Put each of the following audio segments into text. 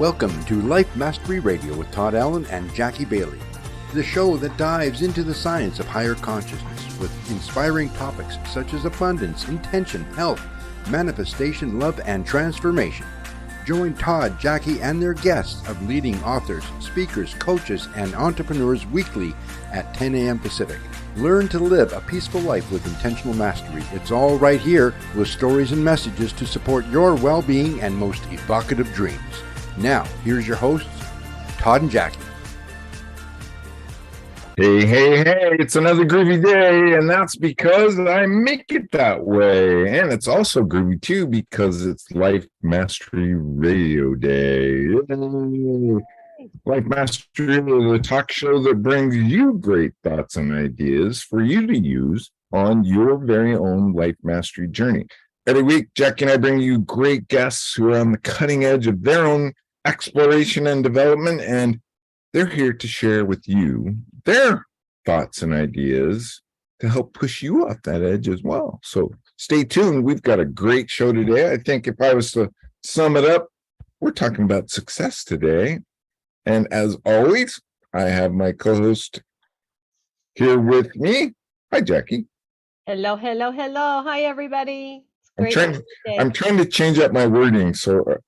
Welcome to Life Mastery Radio with Todd Allen and Jackie Bailey, the show that dives into the science of higher consciousness with inspiring topics such as abundance, intention, health, manifestation, love, and transformation. Join Todd, Jackie, and their guests of leading authors, speakers, coaches, and entrepreneurs weekly at 10 a.m. Pacific. Learn to live a peaceful life with intentional mastery. It's all right here with stories and messages to support your well-being and most evocative dreams. Now, here's your hosts, Todd and Jackie. Hey, it's another groovy day, and that's because I make it that way. And it's also groovy, too, because it's Life Mastery Radio Day. Yay. Life Mastery is the talk show that brings you great thoughts and ideas for you to use on your very own life mastery journey. Every week, Jackie and I bring you great guests who are on the cutting edge of their own exploration and development, and they're here to share with you their thoughts and ideas to help push you off that edge as well. So stay tuned. We've got a great show today. I think if I was to sum it up, we're talking about success today. And as always, I have my co-host here with me. Hi, Jackie. Hello. Hi, everybody. It's great. I'm trying to change up my wording. So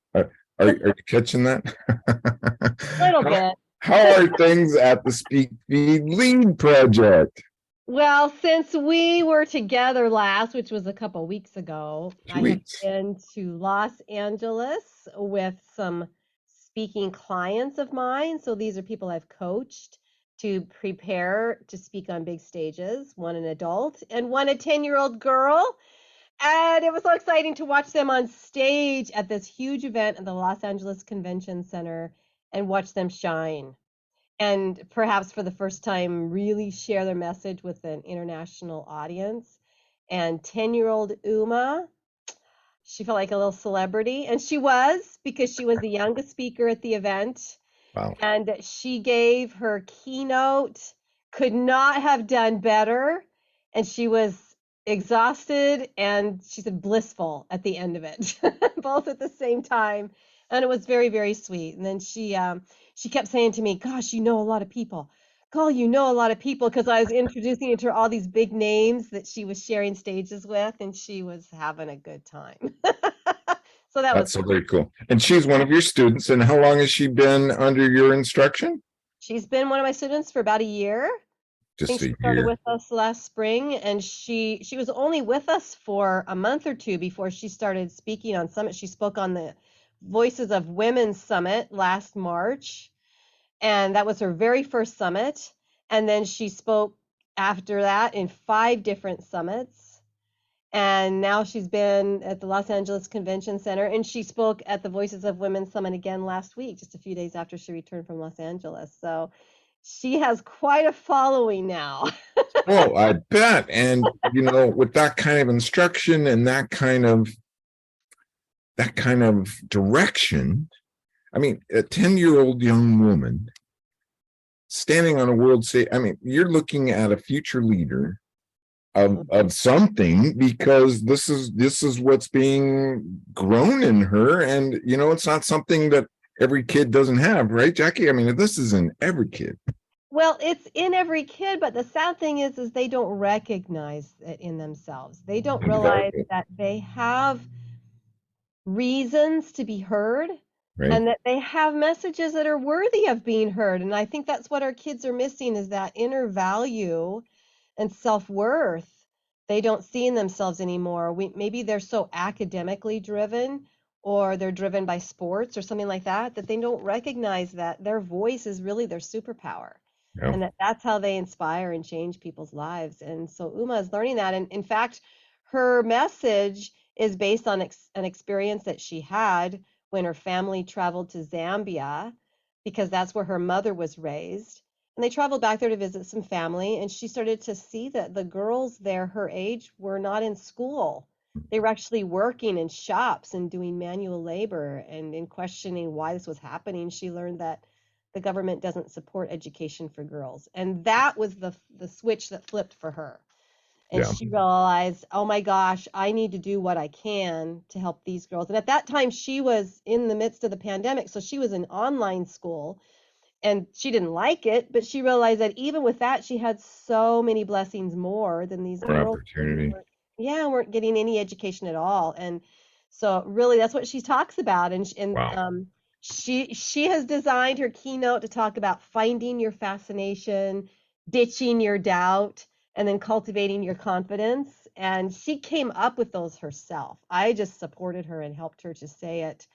are you catching that? A little bit. How are things at the Speak Feed Lead Project? Well, since we were together last, which was a couple weeks ago, I have been to Los Angeles with some speaking clients of mine. So these are people I've coached to prepare to speak on big stages, one an adult and one a 10-year-old girl. And it was so exciting to watch them on stage at this huge event at the Los Angeles Convention Center and watch them shine. And perhaps for the first time, really share their message with an international audience. And 10-year-old Uma, she felt like a little celebrity. And she was, because she was the youngest speaker at the event. Wow. And she gave her keynote, could not have done better. And she was exhausted and she said blissful at the end of it, both at the same time. And it was very, very sweet. And then she kept saying to me, gosh, you know a lot of people. You know a lot of people, because I was introducing her to all these big names that she was sharing stages with, and she was having a good time. So that's so very cool. And she's one of your students. And how long has she been under your instruction? She's been one of my students for about a year. Just she started with us last spring, and she was only with us for a month or two before she started speaking on Summit. She spoke on the Voices of Women Summit last March, and that was her very first summit. And then she spoke after that in 5 different summits. And now she's been at the Los Angeles Convention Center, and she spoke at the Voices of Women Summit again last week, just a few days after she returned from Los Angeles. So she has quite a following now. Oh, I bet. And, with that kind of instruction and that kind of direction, I mean, a 10-year-old young woman standing on a world stage, I mean, you're looking at a future leader of something, because this is what's being grown in her. And, it's not something that every kid doesn't have, right, Jackie? I mean, this is in every kid. Well, it's in every kid, but the sad thing is they don't recognize it in themselves. They don't realize that they have reasons to be heard, right, and that they have messages that are worthy of being heard. And I think that's what our kids are missing, is that inner value and self-worth they don't see in themselves anymore. Maybe they're so academically driven, or they're driven by sports or something like that, that they don't recognize that their voice is really their superpower. Yep. And that's how they inspire and change people's lives. And so Uma is learning that. And in fact, her message is based on an experience that she had when her family traveled to Zambia, because that's where her mother was raised. And they traveled back there to visit some family, and she started to see that the girls there, her age, were not in school. They were actually working in shops and doing manual labor. And in questioning why this was happening, she learned that the government doesn't support education for girls. And that was the switch that flipped for her. And Yeah. she realized, oh my gosh, I need to do what I can to help these girls. And at that time, she was in the midst of the pandemic, so she was in online school and she didn't like it, but she realized that even with that, she had so many blessings more than these More girls who opportunity. weren't getting any education at all. And so really that's what she talks about. Wow. She has designed her keynote to talk about finding your fascination, ditching your doubt, and then cultivating your confidence. And she came up with those herself. I just supported her and helped her to say it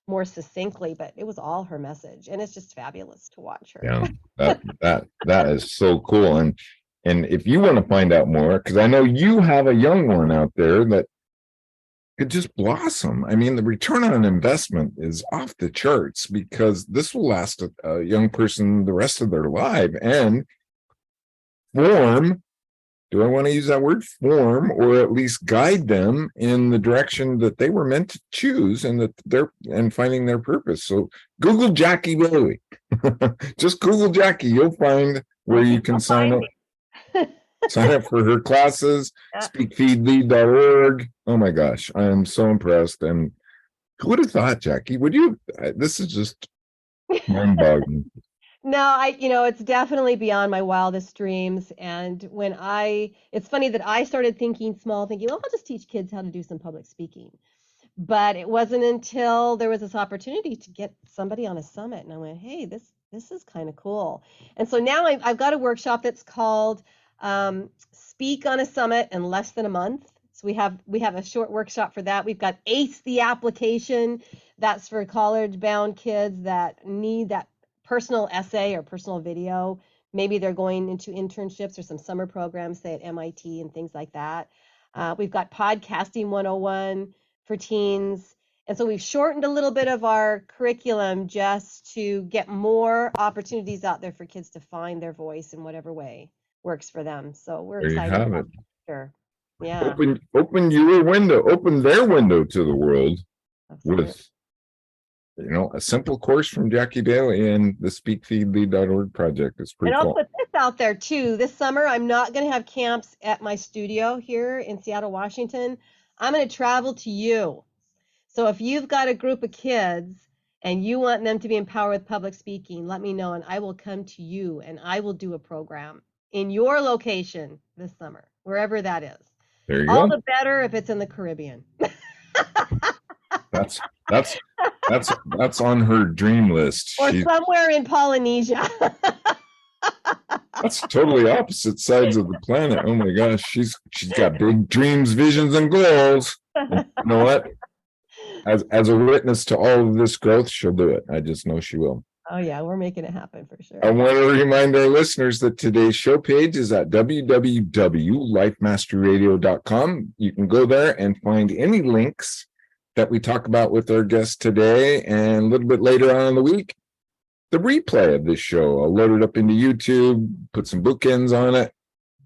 more succinctly, but it was all her message, and it's just fabulous to watch her. Yeah. That is so cool. And if you want to find out more, because I know you have a young one out there that could just blossom. I mean, the return on investment is off the charts because this will last a young person the rest of their life and form. Do I want to use that word form, or at least guide them in the direction that they were meant to choose and that they're and finding their purpose? So Google Jackie Bailey. Just Google Jackie. You'll find where you can sign up. Sign up for her classes, speakfeedlead.org. Oh my gosh, I am so impressed. And who would have thought, Jackie? Would you? This is just mind-boggling. No, it's definitely beyond my wildest dreams. And it's funny that I started thinking small, thinking, well, I'll just teach kids how to do some public speaking. But it wasn't until there was this opportunity to get somebody on a summit, and I went, hey, this is kind of cool. And so now I've got a workshop that's called Speak on a Summit in Less Than a Month. So we have a short workshop for that. We've got Ace the Application. That's for college-bound kids that need that personal essay or personal video. Maybe they're going into internships or some summer programs, say at MIT and things like that. We've got Podcasting 101 for teens. And so we've shortened a little bit of our curriculum just to get more opportunities out there for kids to find their voice in whatever way works for them. So we're There you excited have about it. that. Sure. Yeah. Open your window, open their window to the world Absolutely. with a simple course from Jackie Bailey and the speakfeedlead.org project. It's pretty And I'll cool. put this out there too. This summer, I'm not going to have camps at my studio here in Seattle, Washington. I'm going to travel to you. So if you've got a group of kids and you want them to be empowered with public speaking, let me know and I will come to you and I will do a program in your location this summer, wherever that is. There you All go. the better if it's in the Caribbean. That's that's on her dream list. Or somewhere in Polynesia. That's totally opposite sides of the planet. Oh my gosh, she's got big dreams, visions, and goals. And you know what? As a witness to all of this growth, she'll do it. I just know she will. Oh yeah, we're making it happen for sure. I want to remind our listeners that today's show page is at www.lifemasteryradio.com. You can go there and find any links that we talk about with our guests today, and a little bit later on in the week, the replay of this show. I'll load it up into YouTube, put some bookends on it,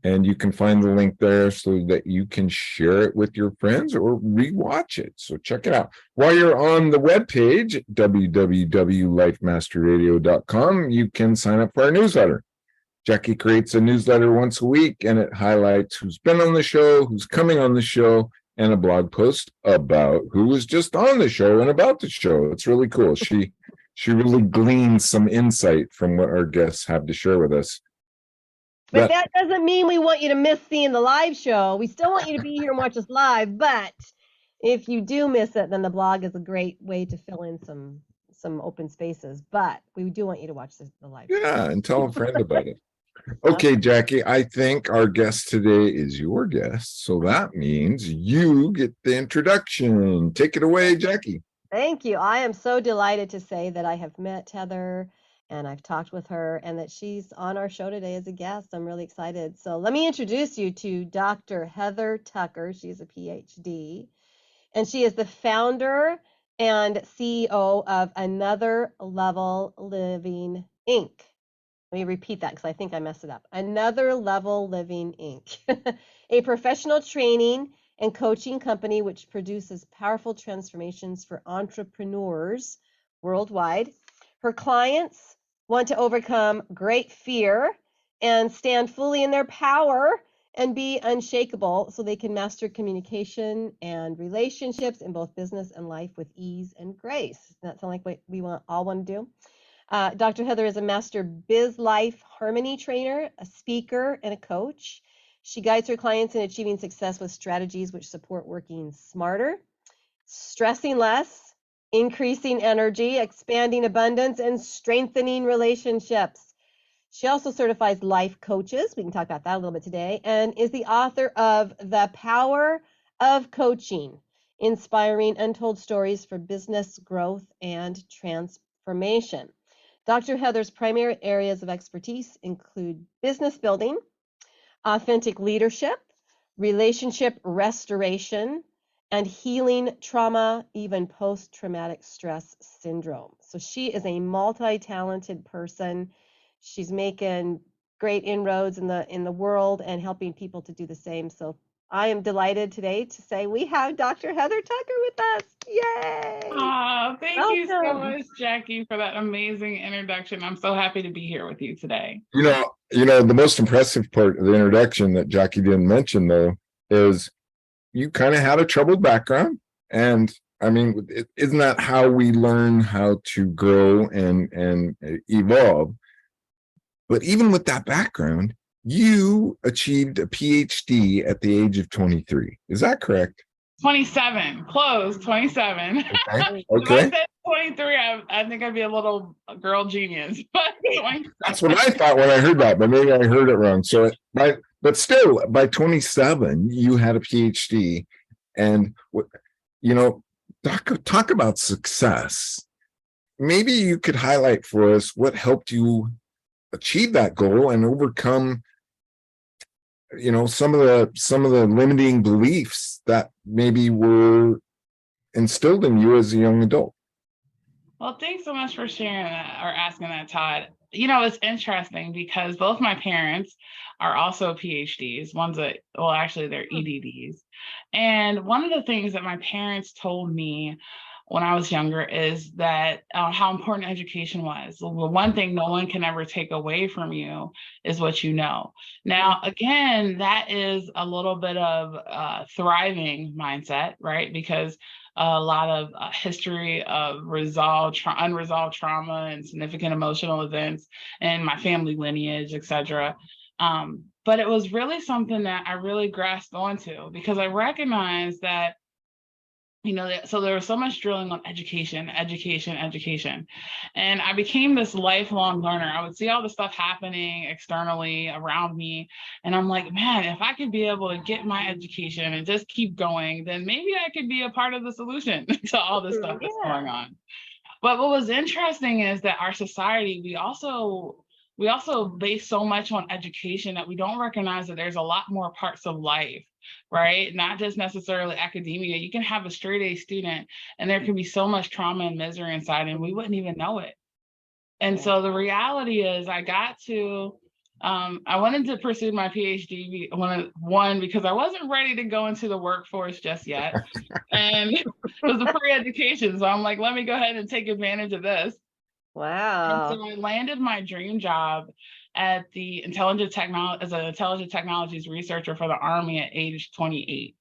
and you can find the link there so that you can share it with your friends or rewatch it. So check it out. While you're on the webpage, www.lifemasteryradio.com, you can sign up for our newsletter. Jackie creates a newsletter once a week, and it highlights who's been on the show, who's coming on the show, and a blog post about who was just on the show and about the show. It's really cool. She really gleans some insight from what our guests have to share with us. But that doesn't mean we want you to miss seeing the live show. We still want you to be here and watch us live. But if you do miss it, then the blog is a great way to fill in some open spaces. But we do want you to watch the live show. Yeah, and tell a friend about it. Okay, Jackie, I think our guest today is your guest. So that means you get the introduction. Take it away, Jackie. Thank you. I am so delighted to say that I have met Heather and I've talked with her and that she's on our show today as a guest. I'm really excited. So let me introduce you to Dr. Heather Tucker. She's a PhD and she is the founder and CEO of Another Level Living Inc. Let me repeat that because I think I messed it up. Another Level Living Inc., a professional training and coaching company which produces powerful transformations for entrepreneurs worldwide. Her clients want to overcome great fear and stand fully in their power and be unshakable so they can master communication and relationships in both business and life with ease and grace. Doesn't that sound like what we all want to do? Dr. Heather is a master biz life harmony trainer, a speaker, and a coach. She guides her clients in achieving success with strategies which support working smarter, stressing less, increasing energy, expanding abundance, and strengthening relationships. She also certifies life coaches. We can talk about that a little bit today, and is the author of The Power of Coaching, Inspiring Untold Stories for Business Growth and Transformation. Dr. Heather's primary areas of expertise include business building, authentic leadership, relationship restoration, and healing trauma, even post-traumatic stress syndrome. So she is a multi-talented person. She's making great inroads in the world and helping people to do the same. So I am delighted today to say we have Dr. Heather Tucker with us. Yay! Oh, thank you so Welcome. much, Jackie, for that amazing introduction. I'm so happy to be here with you today. The most impressive part of the introduction that Jackie didn't mention, though, is you kind of had a troubled background. And I mean, isn't that how we learn how to grow and evolve? But even with that background, you achieved a PhD at the age of 23. Is that correct? 27, close, 27. Okay. If I said 23, I think I'd be a little girl genius. But 27. That's what I thought when I heard that, but maybe I heard it wrong. So, but still, by 27, you had a PhD, and talk about success. Maybe you could highlight for us what helped you achieve that goal and overcome some of the limiting beliefs that maybe were instilled in you as a young adult. Well, thanks so much for sharing that or asking that, Todd. It's interesting because both my parents are also PhDs. Actually, they're EDDs. And one of the things that my parents told me when I was younger is that how important education was. The one thing no one can ever take away from you is what you know. Now, again, that is a little bit of thriving mindset, right? Because a lot of history of unresolved trauma and significant emotional events in my family lineage, etc. But it was really something that I really grasped onto because I recognized that so there was so much drilling on education. And I became this lifelong learner. I would see all the stuff happening externally around me. And I'm like, man, if I could be able to get my education and just keep going, then maybe I could be a part of the solution to all this stuff that's going on. But what was interesting is that our society, we also base so much on education that we don't recognize that there's a lot more parts of life, right? Not just necessarily academia. You can have a straight A student and there can be so much trauma and misery inside and we wouldn't even know it. And so the reality is I wanted to pursue my PhD, one, because I wasn't ready to go into the workforce just yet. And it was a free education. So I'm like, let me go ahead and take advantage of this. Wow. And so I landed my dream job at the as an intelligent technologies researcher for the Army at age 28.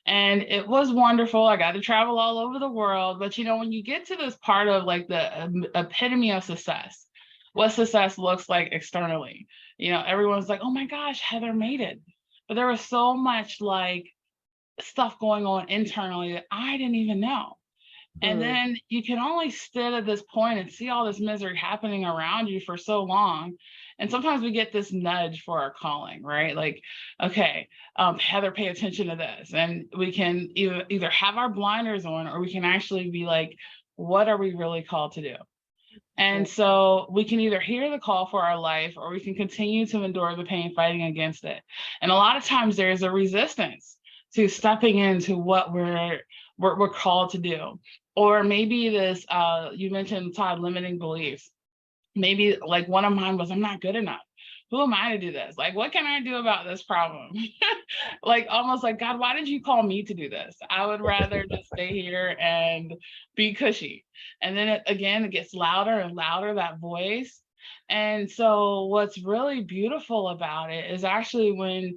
And it was wonderful. I got to travel all over the world. But, when you get to this part of like the epitome of success, what success looks like externally, everyone's like, oh my gosh, Heather made it. But there was so much like stuff going on internally that I didn't even know. And then you can only sit at this point and see all this misery happening around you for so long. And sometimes we get this nudge for our calling, right? Like, okay, Heather, pay attention to this. And we can either have our blinders on or we can actually be like, what are we really called to do? And so we can either hear the call for our life or we can continue to endure the pain fighting against it. And a lot of times there's a resistance to stepping into what we're called to do. Or maybe this, you mentioned, Todd, limiting beliefs. Maybe like one of mine was, I'm not good enough. Who am I to do this? Like, what can I do about this problem? Like, almost like, God, why did you call me to do this? I would rather just stay here and be cushy. And then it gets louder and louder, that voice. And so what's really beautiful about it is actually when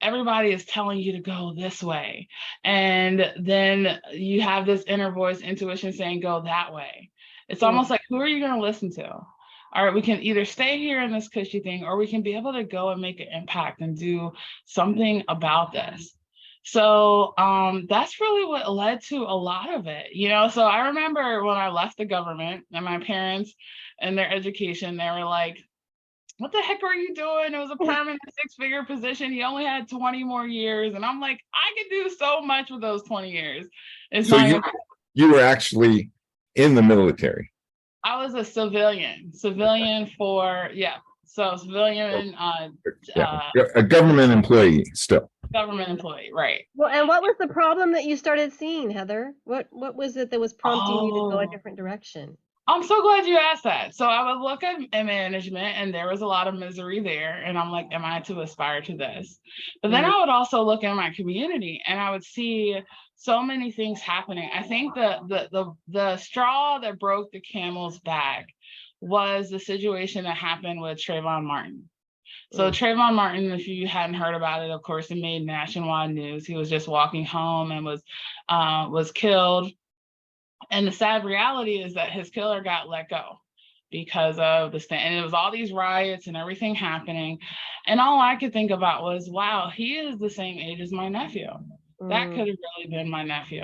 everybody is telling you to go this way. And then you have this inner voice, intuition saying, go that way. It's almost like, who are you going to listen to? All right, we can either stay here in this cushy thing, or we can be able to go and make an impact and do something about this. So that's really what led to a lot of it, you know? So I remember when I left the government, and my parents and their education, they were like, what the heck are you doing? It was a permanent 6-figure position. You only had 20 more years. And I'm like, I could do so much with those 20 years. So you were actually in the military. I was a civilian for, so civilian, a government employee still. Government employee, right. Well, and what was the problem that you started seeing, Heather? What was it that was prompting you to go a different direction? I'm so glad you asked that. So I would look at management, and there was a lot of misery there. And I'm like, am I to aspire to this? But then I would also look in my community, and I would see so many things happening. I think the straw that broke the camel's back was the situation that happened with Trayvon Martin. So Trayvon Martin, if you hadn't heard about it, of course, it made nationwide news. He was just walking home and was killed. And the sad reality is that his killer got let go because of the stand. And it was all these riots and everything happening. And all I could think about was, wow, he is the same age as my nephew. That could have really been my nephew.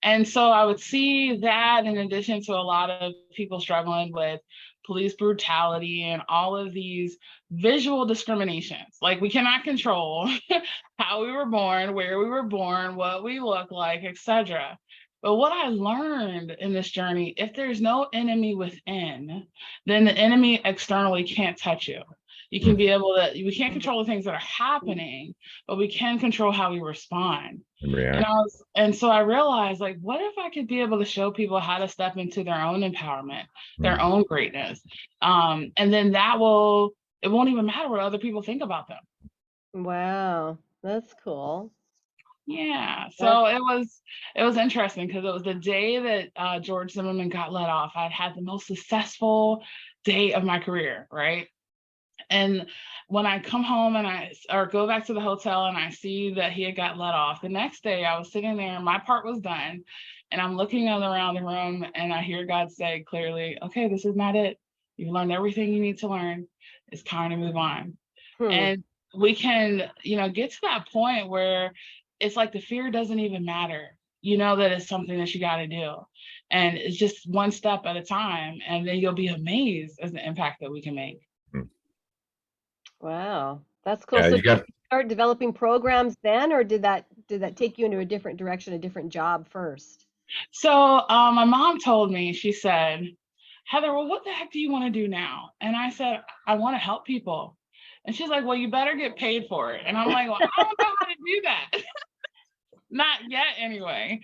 And so I would see that, in addition to a lot of people struggling with police brutality and all of these visual discriminations. Like, we cannot control how we were born, where we were born, what we look like, etc. But what I learned in this journey, if there's no enemy within, then the enemy externally can't touch you. You can be able to, we can't control the things that are happening, but we can control how we respond. And so I realized, like, what if I could be able to show people how to step into their own empowerment, their own greatness? And then it won't even matter what other people think about them. Wow, that's cool. Yeah, so it was interesting, because it was the day that George Zimmerman got let off. I'd had the most successful day of my career, right? And when I come home or go back to the hotel and I see that he had got let off, the next day I was sitting there, my part was done, and I'm looking around the room, and I hear God say clearly, okay, this is not it. You've learned everything you need to learn. It's time to move on. And we can, get to that point where it's like the fear doesn't even matter. You know that it's something that you got to do. And it's just one step at a time. And then you'll be amazed at the impact that we can make. Wow, that's cool. Yeah, so did you start developing programs then, or did that take you into a different direction, a different job first? So my mom told me, she said, Heather, well, what the heck do you want to do now? And I said, I want to help people. And she's like, well, you better get paid for it. And I'm like, well, I don't know how to do that. Not yet, anyway.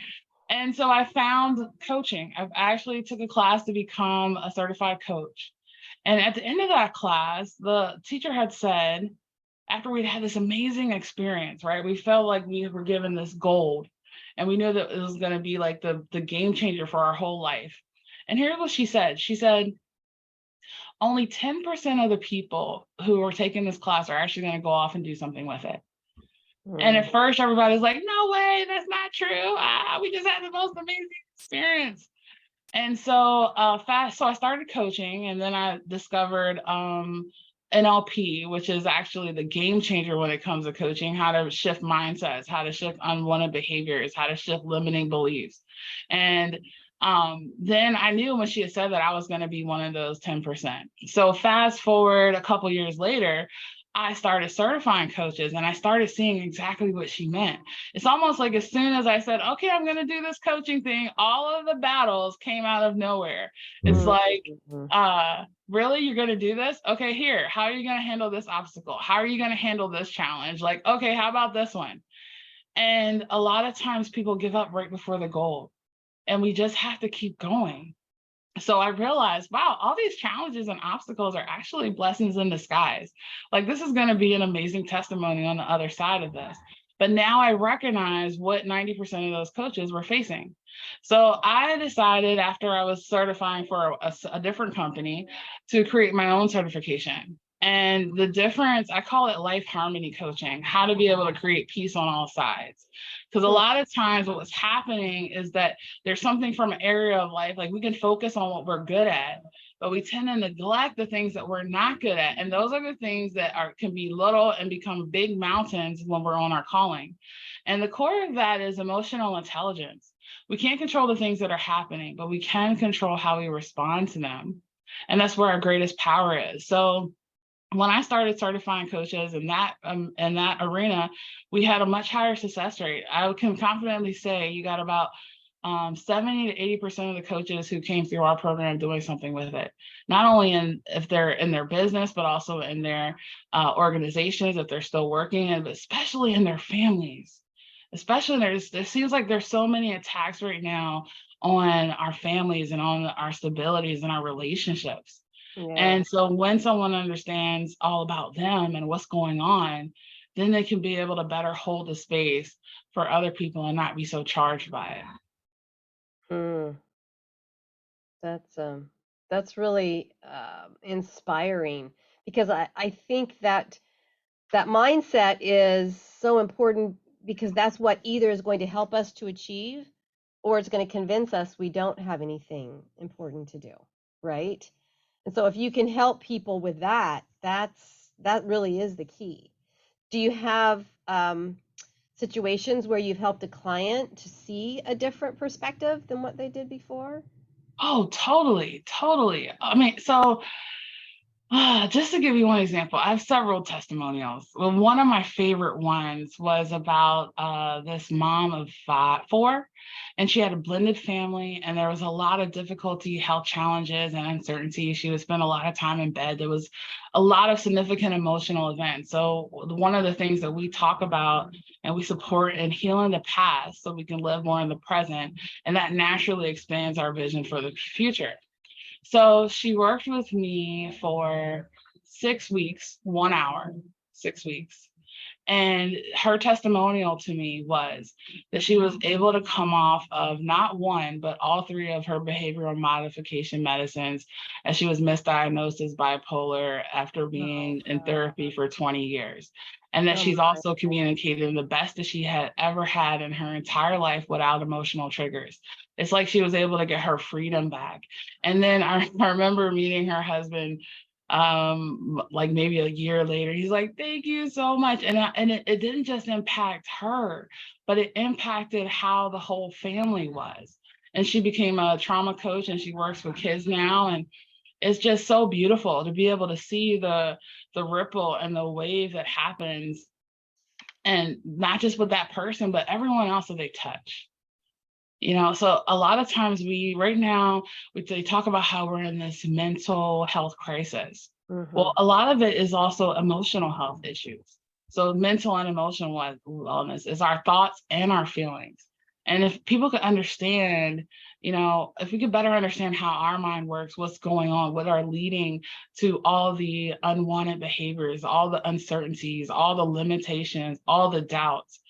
And so I found coaching. I actually took a class to become a certified coach. And at the end of that class, the teacher had said, after we'd had this amazing experience, right? We felt like we were given this gold, and we knew that it was going to be like the game changer for our whole life. And here's what she said. She said, only 10% of the people who are taking this class are actually going to go off and do something with it. And at first, everybody's like, no way, that's not true. We just had the most amazing experience. And so so I started coaching, and then I discovered NLP, which is actually the game changer when it comes to coaching, how to shift mindsets, how to shift unwanted behaviors, how to shift limiting beliefs. And then I knew when she had said that I was going to be one of those 10%. So fast forward a couple years later, I started certifying coaches, and I started seeing exactly what she meant. It's almost like as soon as I said, okay, I'm going to do this coaching thing, all of the battles came out of nowhere. It's like, really, you're going to do this? Okay, here, how are you going to handle this obstacle? How are you going to handle this challenge? Like, okay, how about this one? And a lot of times people give up right before the goal, and we just have to keep going. So I realized, wow, all these challenges and obstacles are actually blessings in disguise. Like, this is going to be an amazing testimony on the other side of this. But now I recognize what 90% of those coaches were facing. So I decided, after I was certifying for a different company, to create my own certification. And the difference, I call it life harmony coaching, how to be able to create peace on all sides. Because a lot of times what was happening is that there's something from an area of life, like we can focus on what we're good at, but we tend to neglect the things that we're not good at. And those are the things that can be little and become big mountains when we're on our calling. And the core of that is emotional intelligence. We can't control the things that are happening, but we can control how we respond to them. And that's where our greatest power is. So when I started certifying coaches in that arena, we had a much higher success rate. I can confidently say you got about 70 to 80% of the coaches who came through our program doing something with it. Not only if they're in their business, but also in their organizations, if they're still working, and especially in their families. Especially there seems like there's so many attacks right now on our families and on our stabilities and our relationships. Yeah. And so when someone understands all about them and what's going on, then they can be able to better hold the space for other people and not be so charged by it. That's really inspiring, because I think that mindset is so important, because that's what either is going to help us to achieve, or it's going to convince us we don't have anything important to do, right? And so if you can help people with that, that really is the key. Do you have situations where you've helped a client to see a different perspective than what they did before? Oh, totally. I mean, so just to give you one example, I have several testimonials. Well, one of my favorite ones was about this mom of 4, and she had a blended family, and there was a lot of difficulty, health challenges, and uncertainty. She would spend a lot of time in bed. There was a lot of significant emotional events. So one of the things that we talk about and we support in healing the past so we can live more in the present, and that naturally expands our vision for the future. So she worked with me for 6 weeks, 1 hour, 6 weeks. And her testimonial to me was that she was able to come off of not one, but all 3 of her behavioral modification medicines, as she was misdiagnosed as bipolar after being in therapy for 20 years. And that she's also communicated the best that she had ever had in her entire life without emotional triggers. It's like she was able to get her freedom back. And then I remember meeting her husband like maybe a year later. He's like, thank you so much. And it didn't just impact her, but it impacted how the whole family was. And she became a trauma coach, and she works with kids now. And it's just so beautiful to be able to see the ripple and the wave that happens, and not just with that person, but everyone else that they touch. So a lot of times right now they talk about how we're in this mental health crisis. Mm-hmm. Well, a lot of it is also emotional health issues. So mental and emotional wellness is our thoughts and our feelings. And if people could understand, if we could better understand how our mind works, what's going on, what are leading to all the unwanted behaviors, all the uncertainties, all the limitations, all the doubts.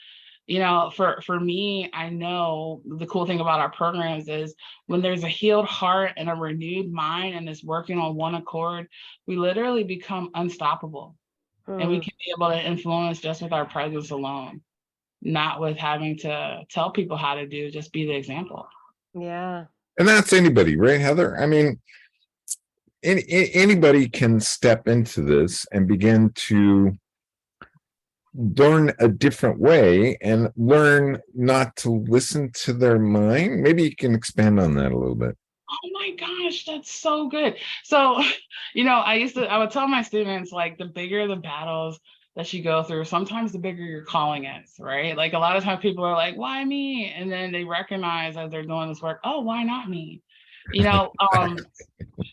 For me, I know the cool thing about our programs is when there's a healed heart and a renewed mind and it's working on one accord, we literally become unstoppable. And we can be able to influence just with our presence alone, not with having to tell people how to do, just be the example. Yeah. And that's anybody, right, Heather? I mean, anybody can step into this and begin to learn a different way and learn not to listen to their mind. Maybe you can expand on that a little bit. Oh my gosh, that's so good. So, I would tell my students, like, the bigger the battles that you go through, sometimes the bigger your calling is, right? Like, a lot of times people are like, why me? And then they recognize as they're doing this work, oh, why not me?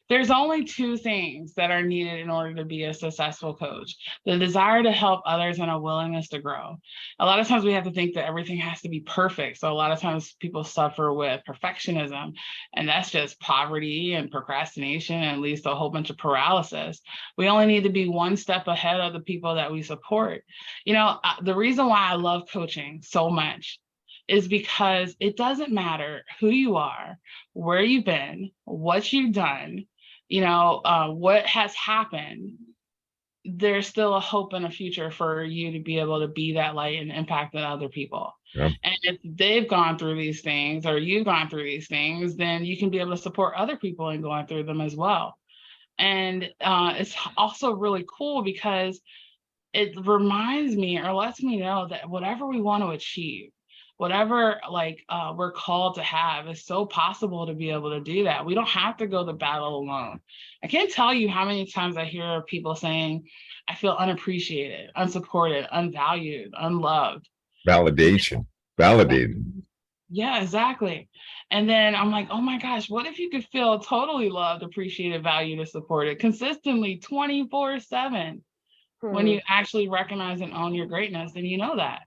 There's only 2 things that are needed in order to be a successful coach: the desire to help others and a willingness to grow. A lot of times we have to think that everything has to be perfect. So a lot of times people suffer with perfectionism, and that's just poverty and procrastination, and leads to a whole bunch of paralysis. We only need to be one step ahead of the people that we support. The reason why I love coaching so much is because it doesn't matter who you are, where you've been, what you've done, what has happened. there's still a hope and a future for you to be able to be that light and impact on other people. Yeah. And if they've gone through these things or you've gone through these things, then you can be able to support other people in going through them as well. And it's also really cool because it reminds me or lets me know that whatever we want to achieve, whatever we're called to have, is so possible to be able to do that. We don't have to go to battle alone. I can't tell you how many times I hear people saying, I feel unappreciated, unsupported, unvalued, unloved. Validation, validated. Yeah, exactly. And then I'm like, oh my gosh, what if you could feel totally loved, appreciated, valued, and supported consistently 24/7? When you actually recognize and own your greatness, then you know that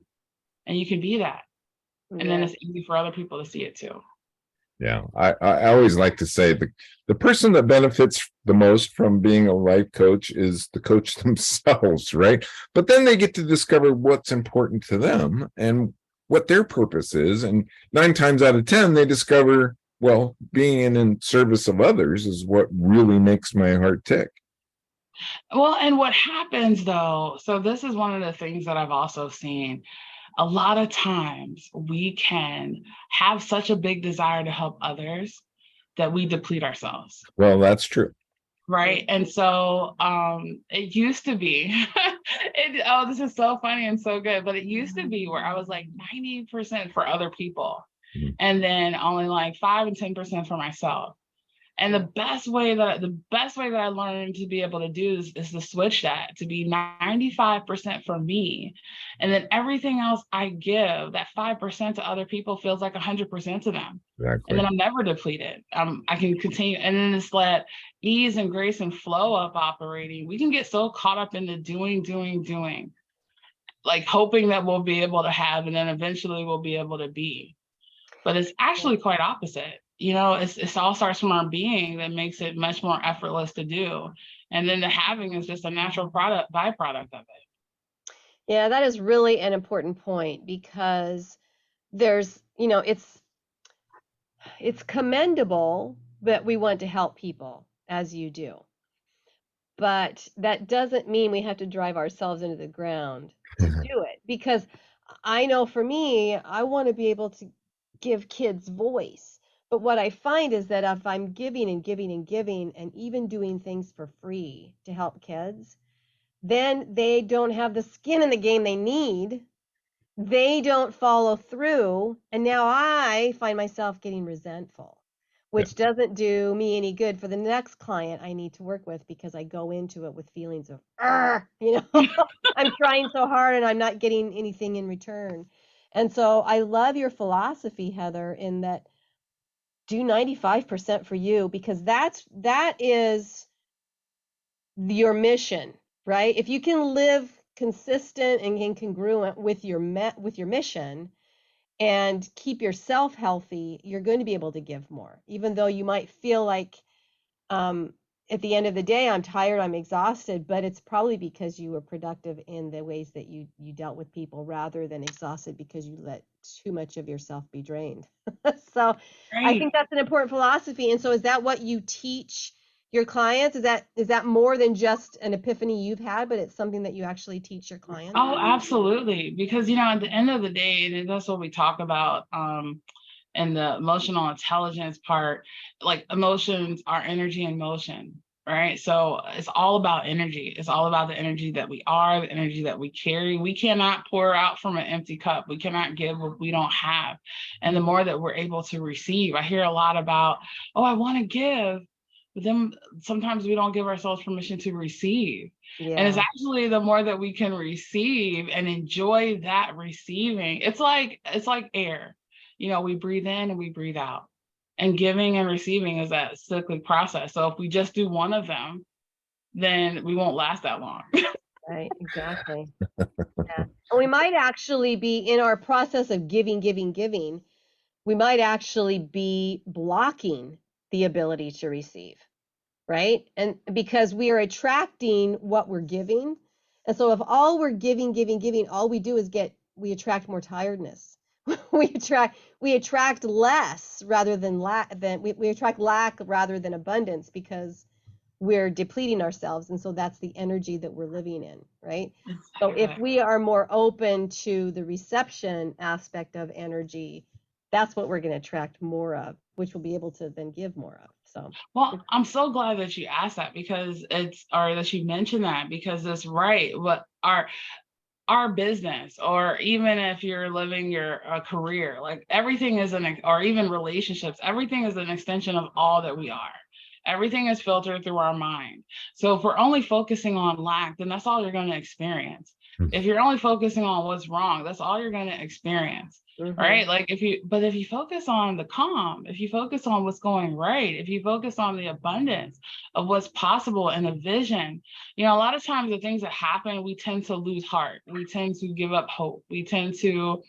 and you can be that. And then it's easy for other people to see it too. Yeah, I always like to say the person that benefits the most from being a life coach is the coach themselves, right? But then they get to discover what's important to them and what their purpose is. And 9 times out of 10, they discover, well, being in service of others is what really makes my heart tick. Well, and what happens though, so this is one of the things that I've also seen. A lot of times we can have such a big desire to help others that we deplete ourselves. Well, that's true. Right. And so it used to be, this is so funny and so good, but it used to be where I was like 90% for other people and then only like 5 and 10% for myself. And the best way that I learned to be able to do is to switch that to be 95% for me. And then everything else I give, that 5% to other people, feels like 100% to them. Exactly. And then I'm never depleted. I can continue. And then it's let ease and grace and flow up operating. We can get so caught up in the doing, like hoping that we'll be able to have, and then eventually we'll be able to be. But it's actually quite opposite. You know, it all starts from our being that makes it much more effortless to do. And then the having is just a natural byproduct of it. Yeah, that is really an important point because there's, it's commendable that we want to help people as you do. But that doesn't mean we have to drive ourselves into the ground to do it. Because I know for me, I want to be able to give kids voice. But what I find is that if I'm giving and giving and giving and even doing things for free to help kids, then they don't have the skin in the game they need. They don't follow through. And now I find myself getting resentful, which doesn't do me any good for the next client I need to work with because I go into it with feelings of, I'm trying so hard and I'm not getting anything in return. And so I love your philosophy, Heather, in that do 95% for you because that is your mission, right? If you can live consistent and congruent with your mission and keep yourself healthy, you're going to be able to give more, even though you might feel like at the end of the day, I'm tired, I'm exhausted, but it's probably because you were productive in the ways that you dealt with people rather than exhausted because you let too much of yourself be drained. So I think that's an important philosophy. And so is that what you teach your clients? Is that more than just an epiphany you've had, but it's something that you actually teach your clients? Oh, absolutely. Because, at the end of the day, and that's what we talk about in the emotional intelligence part, like emotions are energy in motion, right? So it's all about energy. It's all about the energy that we are, the energy that we carry. We cannot pour out from an empty cup. We cannot give what we don't have. And the more that we're able to receive, I hear a lot about, I want to give. But then sometimes we don't give ourselves permission to receive. Yeah. And it's actually the more that we can receive and enjoy that receiving, it's like air. We breathe in and we breathe out. And giving and receiving is that cyclic process. So if we just do one of them, then we won't last that long. Right, exactly. Yeah. And we might actually be in our process of giving, we might actually be blocking the ability to receive, right? And because we are attracting what we're giving. And so if all we're giving, all we do is we attract more tiredness. we attract less rather than we attract lack rather than abundance because we're depleting ourselves. And so that's the energy that we're living in, right? So Exactly. if we are more open to the reception aspect of energy, that's what we're going to attract more of, which we'll be able to then give more of. So, Well, I'm so glad that you asked that, because or that you mentioned that, because it's right. What our business, or even if you're living your career, like everything is or even relationships, everything is an extension of all that we are. Everything is filtered through our mind. So if we're only focusing on lack, then that's all you're going to experience. If you're only focusing on what's wrong, that's all you're going to experience. Right? Like if you focus on the calm, if you focus on what's going right, if you focus on the abundance of what's possible and a vision, a lot of times the things that happen, we tend to lose heart. We tend to give up hope. We tend to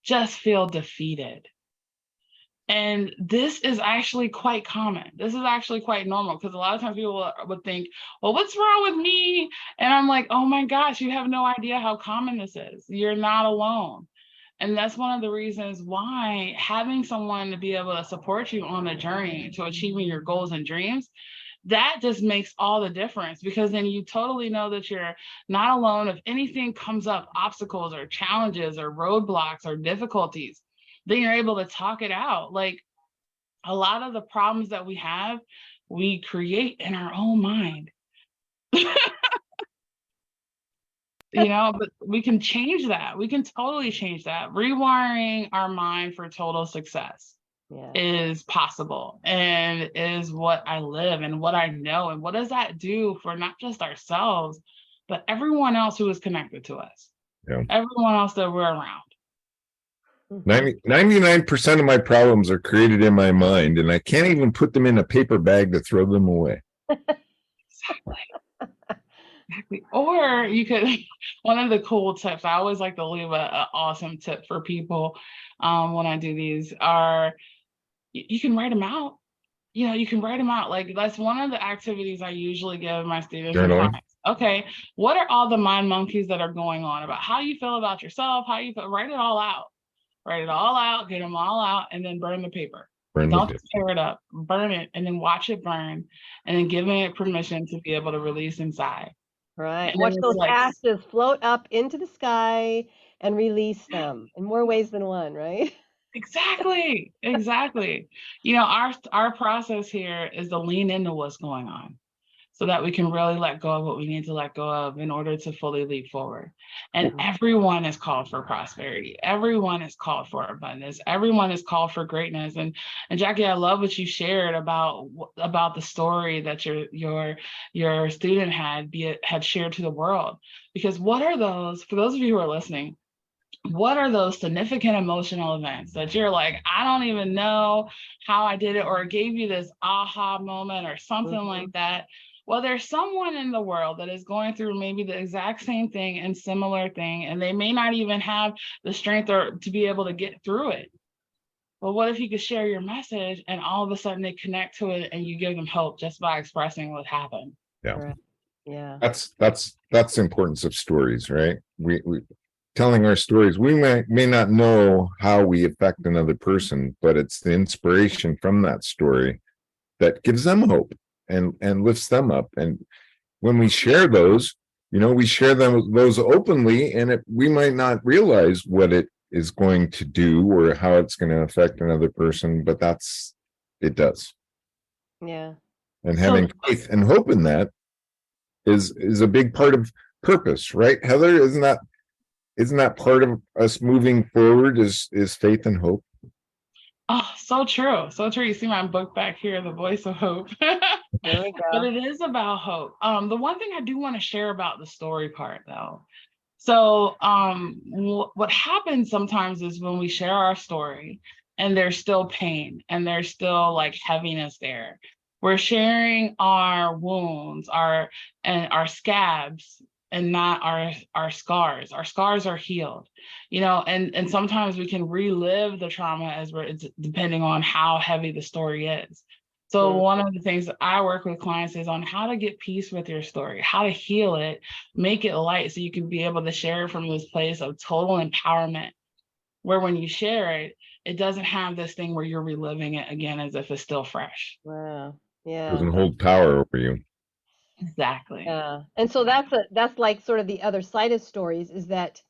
just feel defeated. And this is actually quite common. This is actually quite normal, because a lot of times people would think, well, what's wrong with me? And I'm like, oh my gosh, you have no idea how common this is. You're not alone. And that's one of the reasons why having someone to be able to support you on the journey to achieving your goals and dreams, that just makes all the difference, because then you totally know that you're not alone. If anything comes up, obstacles or challenges or roadblocks or difficulties, then you're able to talk it out. Like a lot of the problems that we have, we create in our own mind. But we can change that. We can totally change that. Rewiring our mind for total success is possible, and is what I live and what I know. And what does that do for not just ourselves, but everyone else who is connected to us, everyone else that we're around. 99% of my problems are created in my mind, and I can't even put them in a paper bag to throw them away. Exactly. Or you could, one of the cool tips, I always like to leave an awesome tip for people when I do these, are you can write them out. You can write them out. Like that's one of the activities I usually give my students and clients. Okay, what are all the mind monkeys that are going on about how you feel about yourself, how you feel? Write it all out. Write it all out, get them all out, and then burn the paper. Don't just tear it up, burn it, and then watch it burn, and then giving it permission to be able to release inside. Right. And watch those ashes float up into the sky and release them in more ways than one, right? Exactly. Our process here is to lean into what's going on, so that we can really let go of what we need to let go of in order to fully leap forward. And everyone is called for prosperity. Everyone is called for abundance. Everyone is called for greatness. And Jackie, I love what you shared about the story that your student had shared to the world. Because what are those, for those of you who are listening, what are those significant emotional events that you're like, I don't even know how I did it, or it gave you this aha moment or something like that? Well, there's someone in the world that is going through maybe the exact same thing and similar thing, and they may not even have the strength or to be able to get through it. But what if you could share your message, and all of a sudden they connect to it, and you give them hope just by expressing what happened? Yeah. That's the importance of stories, right? We telling our stories, we may not know how we affect another person, but it's the inspiration from that story that gives them hope and lifts them up. And when we share those, we share those openly, and we might not realize what it is going to do or how it's going to affect another person, but it does. Yeah. And having faith and hope in that is a big part of purpose, right, Heather? Isn't that part of us moving forward, is faith and hope? Oh, so true. So true. You see my book back here, The Voice of Hope. There we go. But it is about hope. The one thing I do want to share about the story part, though. So what happens sometimes is when we share our story and there's still pain and there's still like heaviness there, we're sharing our wounds, our scabs, and not our scars. Our scars are healed, and sometimes we can relive the trauma it's depending on how heavy the story is. So one of the things that I work with clients is on how to get peace with your story, how to heal it, make it light, so you can be able to share it from this place of total empowerment, where when you share it, it doesn't have this thing where you're reliving it again as if it's still fresh. Wow. Yeah. Doesn't hold power over you. Exactly. Yeah. And so that's like sort of the other side of stories, is that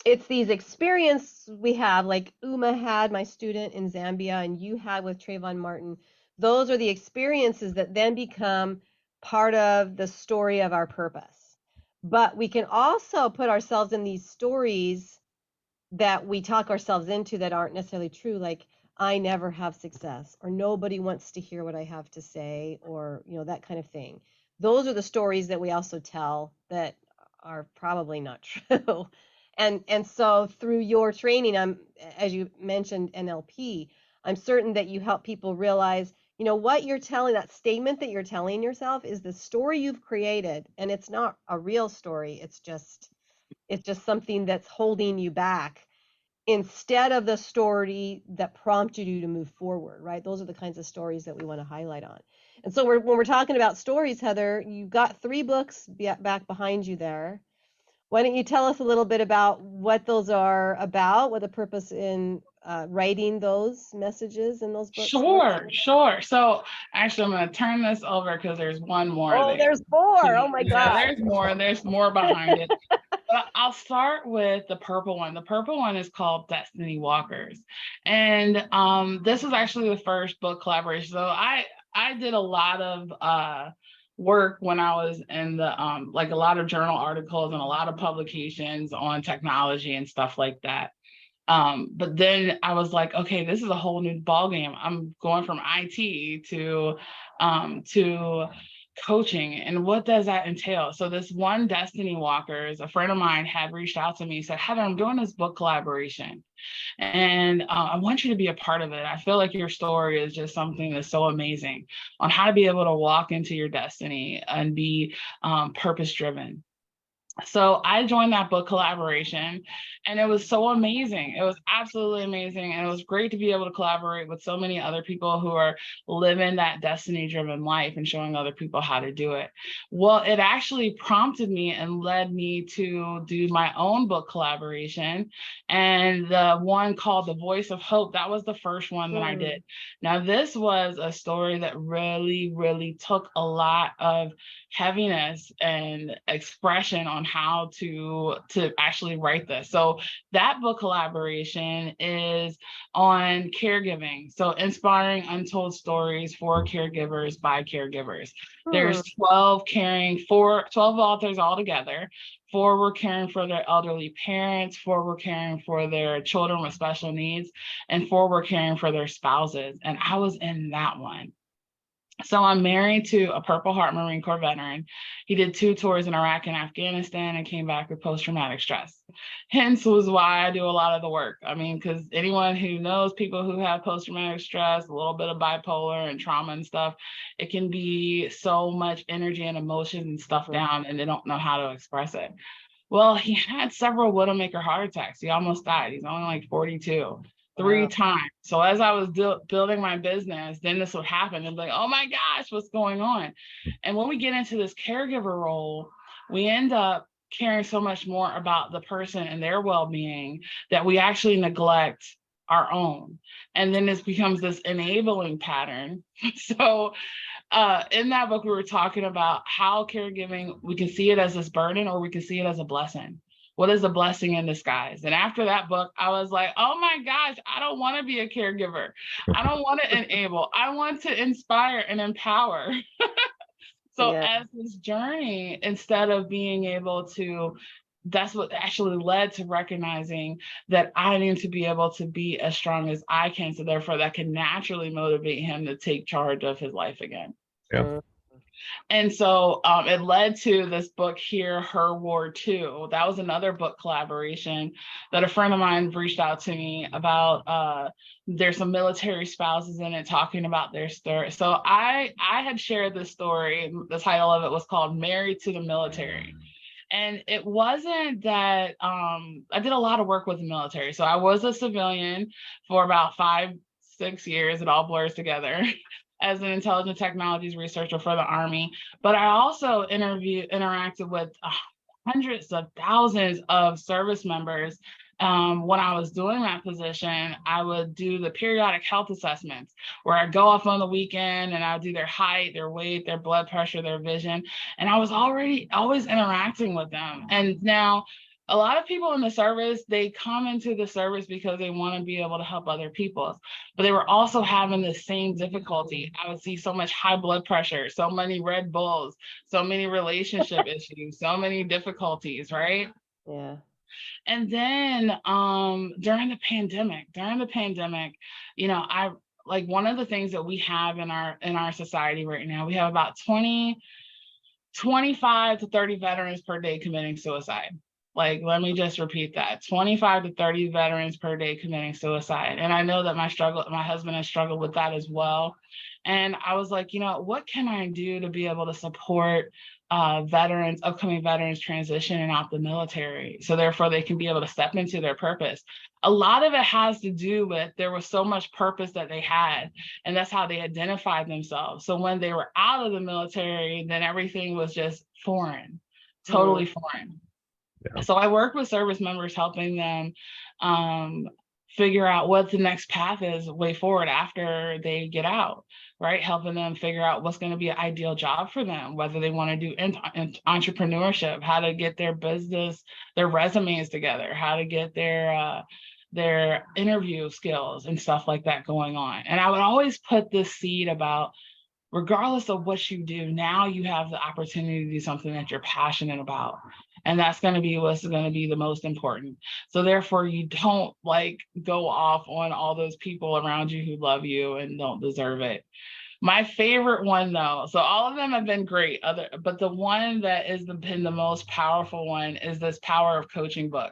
it's these experiences we have, like Uma had, my student in Zambia, and you had with Trayvon Martin. Those are the experiences that then become part of the story of our purpose. But we can also put ourselves in these stories that we talk ourselves into that aren't necessarily true, like I never have success, or nobody wants to hear what I have to say, or that kind of thing. Those are the stories that we also tell that are probably not true. And so through your training, as you mentioned NLP, I'm certain that you help people realize, what you're telling, that statement that you're telling yourself is the story you've created, and it's not a real story. It's just something that's holding you back instead of the story that prompted you to move forward, right? Those are the kinds of stories that we want to highlight on. And so when we're talking about stories, Heather, you've got 3 books back behind you there. Why don't you tell us a little bit about what those are about, what the purpose in writing those messages in those books was? Sure. So actually, I'm going to turn this over because there's one more Oh, there. there's 4. Oh my Yeah, God. there's more behind it. But I'll start with the purple one. The purple one is called Destiny Walkers. And this was actually the first book collaboration. So I did a lot of work when I was in the like a lot of journal articles and a lot of publications on technology and stuff like that. But then I was like, okay, this is a whole new ballgame. I'm going from IT to coaching, and what does that entail? So this one Destiny Walkers, a friend of mine had reached out to me, said, Heather, I'm doing this book collaboration, and I want you to be a part of it. I feel like your story is just something that's so amazing on how to be able to walk into your destiny and be purpose driven. So I joined that book collaboration, and it was so amazing. It was absolutely amazing. And it was great to be able to collaborate with so many other people who are living that destiny driven life and showing other people how to do it. Well, it actually prompted me and led me to do my own book collaboration. And the one called The Voice of Hope, that was the first one that I did. Now, this was a story that really, really took a lot of heaviness and expression on how to actually write this. So that book collaboration is on caregiving. So inspiring untold stories for caregivers by caregivers. There's 12 authors all together. 4 were caring for their elderly parents, 4 were caring for their children with special needs, and 4 were caring for their spouses. And I was in that one. So I'm married to a Purple Heart Marine Corps veteran. He did 2 tours in Iraq and Afghanistan and came back with post-traumatic stress. Hence was why I do a lot of the work. I mean, because anyone who knows people who have post-traumatic stress, a little bit of bipolar and trauma and stuff, it can be so much energy and emotion and stuff down, and they don't know how to express it. Well, he had several Widowmaker heart attacks. He almost died. He's only like 42. 3 times. So as I was building my business, then this would happen. And like, oh my gosh, what's going on? And when we get into this caregiver role, we end up caring so much more about the person and their well-being that we actually neglect our own. And then this becomes this enabling pattern. So in that book, we were talking about how caregiving, we can see it as this burden or we can see it as a blessing. What is a blessing in disguise? And after that book, I was like, oh my gosh, I don't want to be a caregiver. I don't want to enable. I want to inspire and empower. So as this journey, instead of being able to, that's what actually led to recognizing that I need to be able to be as strong as I can. So therefore that can naturally motivate him to take charge of his life again. Yeah. And so it led to this book here, Her War 2. That was another book collaboration that a friend of mine reached out to me about. There's some military spouses in it talking about their story. So I had shared this story. The title of it was called Married to the Military. And it wasn't that I did a lot of work with the military. So I was a civilian for about 5-6 years. It all blurs together. As an intelligent technologies researcher for the Army, but I also interacted with hundreds of thousands of service members when I was doing that position, I would do the periodic health assessments where I'd go off on the weekend and I would do their height, their weight, their blood pressure, their vision. And I was already always interacting with them. And now a lot of people in the service, they come into the service because they want to be able to help other people, but they were also having the same difficulty. I would see so much high blood pressure, so many Red Bulls, so many relationship issues, so many difficulties, right? Yeah. And then during the pandemic, you know, I like one of the things that we have in our society right now, we have about 25 to 30 veterans per day committing suicide. Like, let me just repeat that, 25 to 30 veterans per day committing suicide. And I know that my husband has struggled with that as well. And I was like, you know, what can I do to be able to support upcoming veterans transitioning out the military, so therefore they can be able to step into their purpose. A lot of it has to do with there was so much purpose that they had, and that's how they identified themselves. So when they were out of the military, then everything was just foreign, totally foreign. Yeah. So I work with service members, helping them figure out what the next path is way forward after they get out, right? Helping them figure out what's going to be an ideal job for them, whether they want to do entrepreneurship, how to get their business, their resumes together, how to get their interview skills and stuff like that going on. And I would always put this seed about, regardless of what you do, now you have the opportunity to do something that you're passionate about. And that's going to be what's going to be the most important. So therefore, you don't like go off on all those people around you who love you and don't deserve it. My favorite one, though, so all of them have been great, but the one that has been the most powerful one is this Power of Coaching book.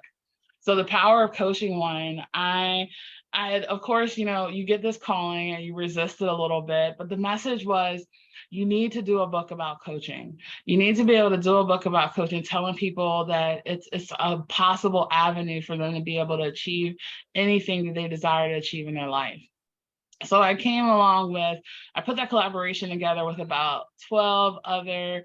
So the Power of Coaching one, I had, of course, you know, you get this calling and you resist it a little bit, but the message was, you need to do a book about coaching. You need to be able to do a book about coaching, telling people that it's a possible avenue for them to be able to achieve anything that they desire to achieve in their life. So I came along with, I put that collaboration together with about 12 other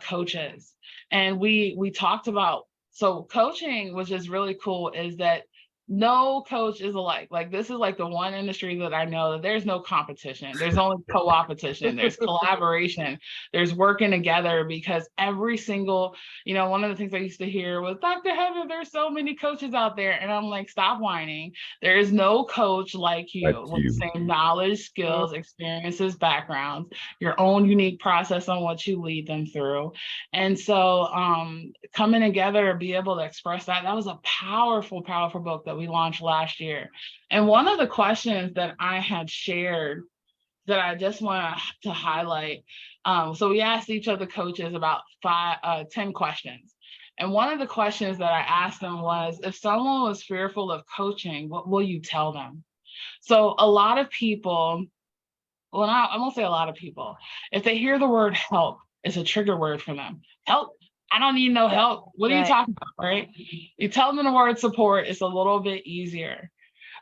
coaches. And we talked about, so coaching, which is really cool, is that no coach is alike. Like, this is like the one industry that I know that there's no competition. There's only co-opetition. There's collaboration. There's working together, because every single, you know, one of the things I used to hear was, Dr. Heather, there's so many coaches out there. And I'm like, stop whining. There is no coach like you with the same knowledge, skills, experiences, backgrounds, your own unique process on what you lead them through. And so coming together, be able to express that was a powerful, powerful book that we launched last year. And one of the questions that I had shared that I just want to highlight, so we asked each of the coaches about 10 questions. And one of the questions that I asked them was, if someone was fearful of coaching, what will you tell them? So a lot of people, well, I won't say a lot of people, if they hear the word help, it's a trigger word for them. Help. I don't need no help. What are you talking about, right? You tell them the word support, it's a little bit easier.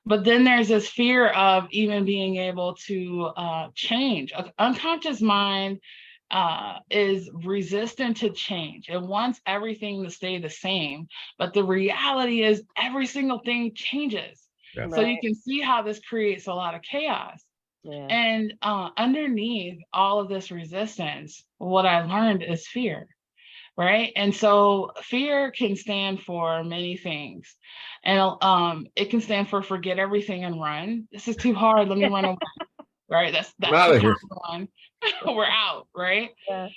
But then there's this fear of even being able to change. An unconscious mind is resistant to change. It wants everything to stay the same. But the reality is every single thing changes. Yeah. So you can see how this creates a lot of chaos. Yeah. And underneath all of this resistance, what I learned is fear. Right. And so fear can stand for many things. And it can stand for forget everything and run. This is too hard. Let me run away. Right. That's the one. We're out. Right. Yeah.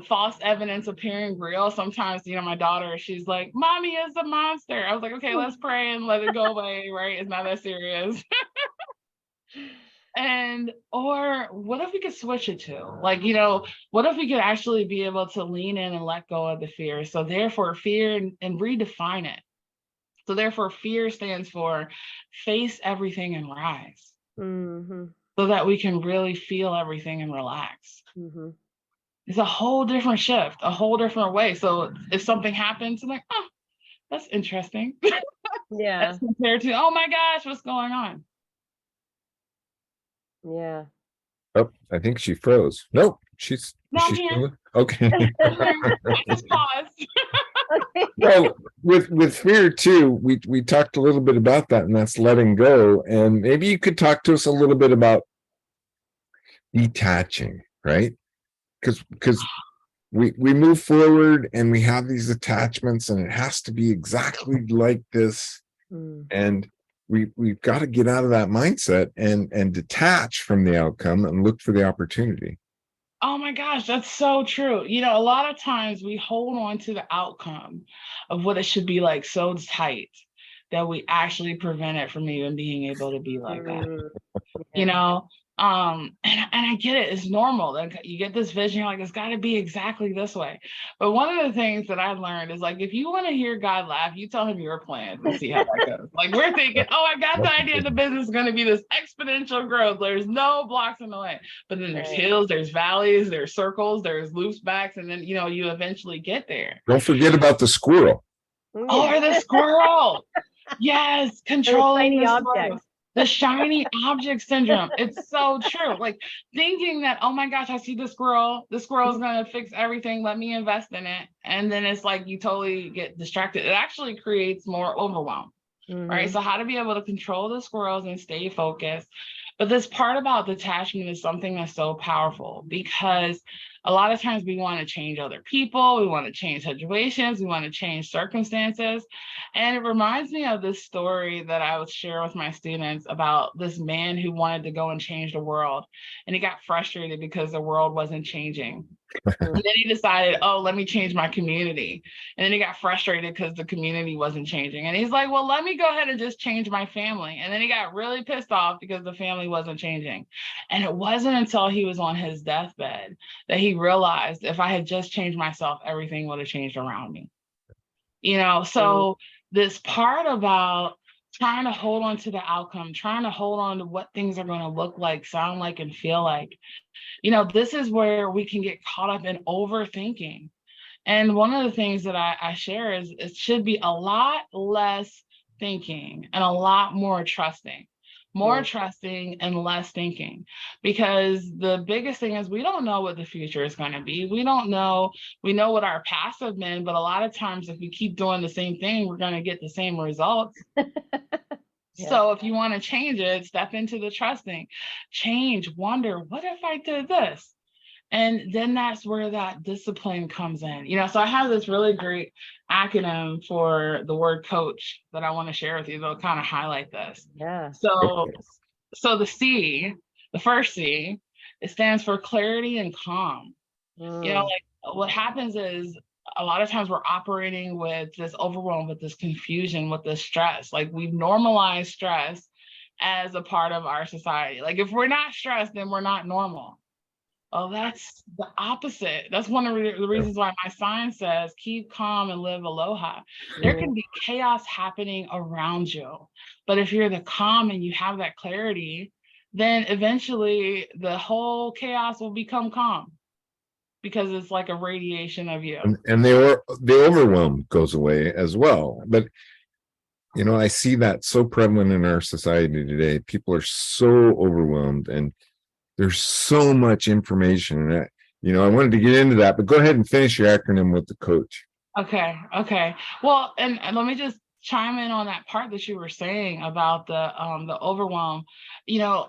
False evidence appearing real. Sometimes, you know, my daughter, she's like, Mommy is a monster. I was like, okay, let's pray and let it go away. Right. It's not that serious. And, or what if we could switch it to, like, you know, what if we could actually be able to lean in and let go of the fear? So therefore fear and redefine it. So therefore fear stands for face everything and rise. Mm-hmm. So that we can really feel everything and relax. Mm-hmm. It's a whole different shift, a whole different way. So if something happens, I'm like, oh, that's interesting. Yeah. As compared to, oh my gosh, what's going on? Yeah. Oh, I think she froze. Nope, she's here. Okay. I just paused. Okay. Well, with fear too, we talked a little bit about that, and that's letting go. And maybe you could talk to us a little bit about detaching, right? Because we move forward and we have these attachments, and it has to be exactly like this. And we've got to get out of that mindset and detach from the outcome and look for the opportunity. Oh my gosh, that's so true. A lot of times we hold on to the outcome of what it should be like so tight that we actually prevent it from even being able to be like that. Yeah. And I get it, it's normal. Like you get this vision, you're like, it's got to be exactly this way. But one of the things that I learned is like, if you want to hear God laugh, you tell him your plans and see how that goes. Like we're thinking, oh, I got the idea the business is going to be this exponential growth. There's no blocks in the way. But then there's hills, there's valleys, there's circles, there's loops backs, and then you eventually get there. Don't forget about the squirrel. Oh, the squirrel. Yes, controlling the squirrel. The shiny object syndrome. It's so true. Like thinking that, oh my gosh, I see the squirrel. The squirrel's going to fix everything. Let me invest in it. And then it's like you totally get distracted. It actually creates more overwhelm, right? So how to be able to control the squirrels and stay focused. But this part about detachment is something that's so powerful because a lot of times we want to change other people, we want to change situations, we want to change circumstances. And it reminds me of this story that I would share with my students about this man who wanted to go and change the world. And he got frustrated because the world wasn't changing. And then he decided, oh, let me change my community. And then he got frustrated because the community wasn't changing. And he's like, well, let me go ahead and just change my family. And then he got really pissed off because the family wasn't changing. And it wasn't until he was on his deathbed that he realized if I had just changed myself, everything would have changed around me. So this part about trying to hold on to the outcome, trying to hold on to what things are going to look like, sound like, and feel like, this is where we can get caught up in overthinking. And one of the things that I share is it should be a lot less thinking and a lot more trusting. More trusting and less thinking, because the biggest thing is we don't know what the future is going to be. We don't know. We know what our past have been, but a lot of times if we keep doing the same thing, we're going to get the same results. So if you want to change it, step into the trusting, change, wonder, what if I did this? And then that's where that discipline comes in. So I have this really great acronym for the word coach that I want to share with you. That'll kind of highlight this. Yeah. So the C, the first C, it stands for clarity and calm. Like what happens is a lot of times we're operating with this overwhelm, with this confusion, with this stress. Like we've normalized stress as a part of our society. Like if we're not stressed, then we're not normal. Oh, that's the opposite. That's one of the reasons why my sign says, keep calm and live aloha. There can be chaos happening around you. But if you're the calm and you have that clarity, then eventually the whole chaos will become calm because it's like a radiation of you. And the overwhelm goes away as well. But, I see that so prevalent in our society today. People are so overwhelmed and there's so much information. I wanted to get into that, but go ahead and finish your acronym with the coach. Okay. Well, and let me just chime in on that part that you were saying about the overwhelm.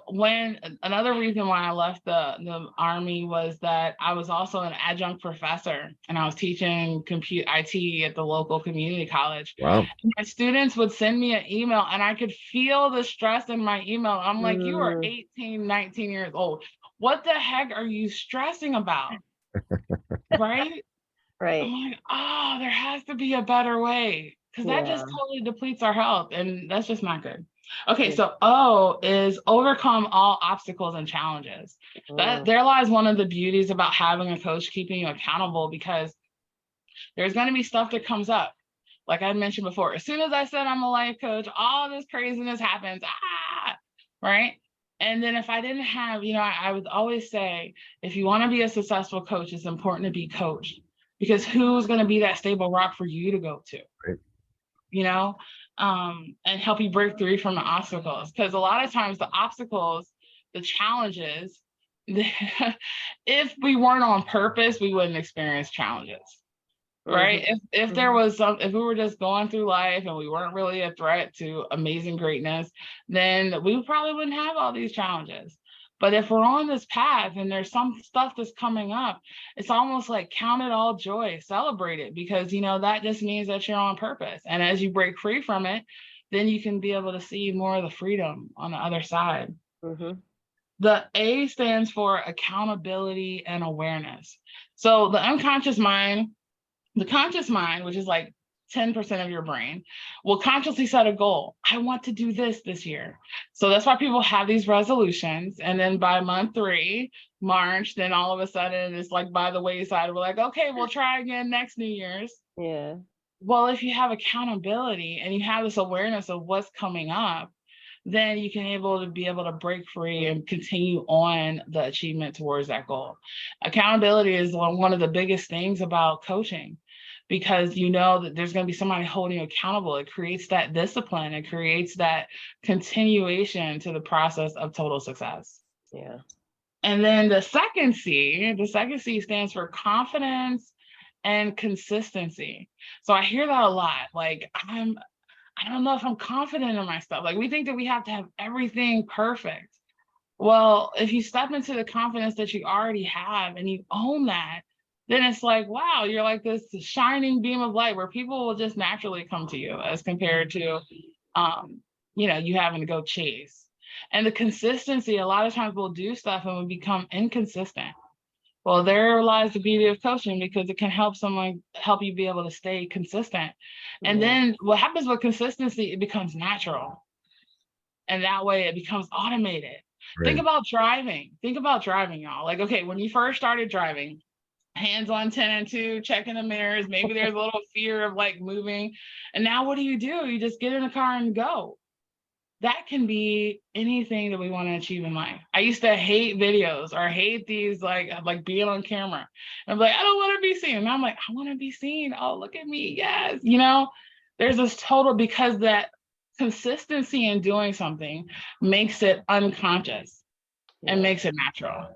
When another reason why I left the Army was that I was also an adjunct professor and I was teaching compute IT at the local community college. Wow. And my students would send me an email and I could feel the stress in my email. I'm like, you are 18, 19 years old. What the heck are you stressing about? Right? Right. I'm like, oh, there has to be a better way, because that just totally depletes our health, and that's just not good. Okay, so O is overcome all obstacles and challenges. There lies one of the beauties about having a coach keeping you accountable, because there's going to be stuff that comes up. Like I mentioned before, as soon as I said I'm a life coach, all this craziness happens. Right? And then if I didn't have, I would always say, if you want to be a successful coach, it's important to be coached. Because who's going to be that stable rock for you to go to, right. And help you break through from the obstacles. Because a lot of times the obstacles, the challenges, if we weren't on purpose, we wouldn't experience challenges. right? If there Mhm. was if we were just going through life and we weren't really a threat to amazing greatness, then we probably wouldn't have all these challenges. But if we're on this path and there's some stuff that's coming up, it's almost like count it all joy, celebrate it, because that just means that you're on purpose. And as you break free from it, then you can be able to see more of the freedom on the other side. Mhm. The A stands for accountability and awareness. So the conscious mind, which is like 10% of your brain, will consciously set a goal. I want to do this year. So that's why people have these resolutions. And then by month 3, March, then all of a sudden it's like by the wayside. We're like, okay, we'll try again next New Year's. Yeah. Well, if you have accountability and you have this awareness of what's coming up, then you can be able to break free and continue on the achievement towards that goal. Accountability is one of the biggest things about coaching, because that there's going to be somebody holding you accountable. It creates that discipline. It creates that continuation to the process of total success. Yeah. And then the second C stands for confidence and consistency. So I hear that a lot. Like, I don't know if I'm confident in my stuff. Like, we think that we have to have everything perfect. Well, if you step into the confidence that you already have and you own that, then it's like, wow, you're like this shining beam of light where people will just naturally come to you, as compared to, you having to go chase. And the consistency, a lot of times we'll do stuff and we become inconsistent. Well, there lies the beauty of coaching, because it can help you be able to stay consistent. And then what happens with consistency, it becomes natural. And that way it becomes automated. Right. Think about driving, y'all. Like, okay, when you first started driving, hands on 10 and 2, checking the mirrors, maybe there's a little fear of like moving. And now what do? You just get in the car and go. That can be anything that we want to achieve in life. I used to hate videos or hate these like being on camera. And I'm like, I don't want to be seen. And I'm like, I want to be seen. Oh, look at me. Yes. There's this total, because that consistency in doing something makes it unconscious and makes it natural.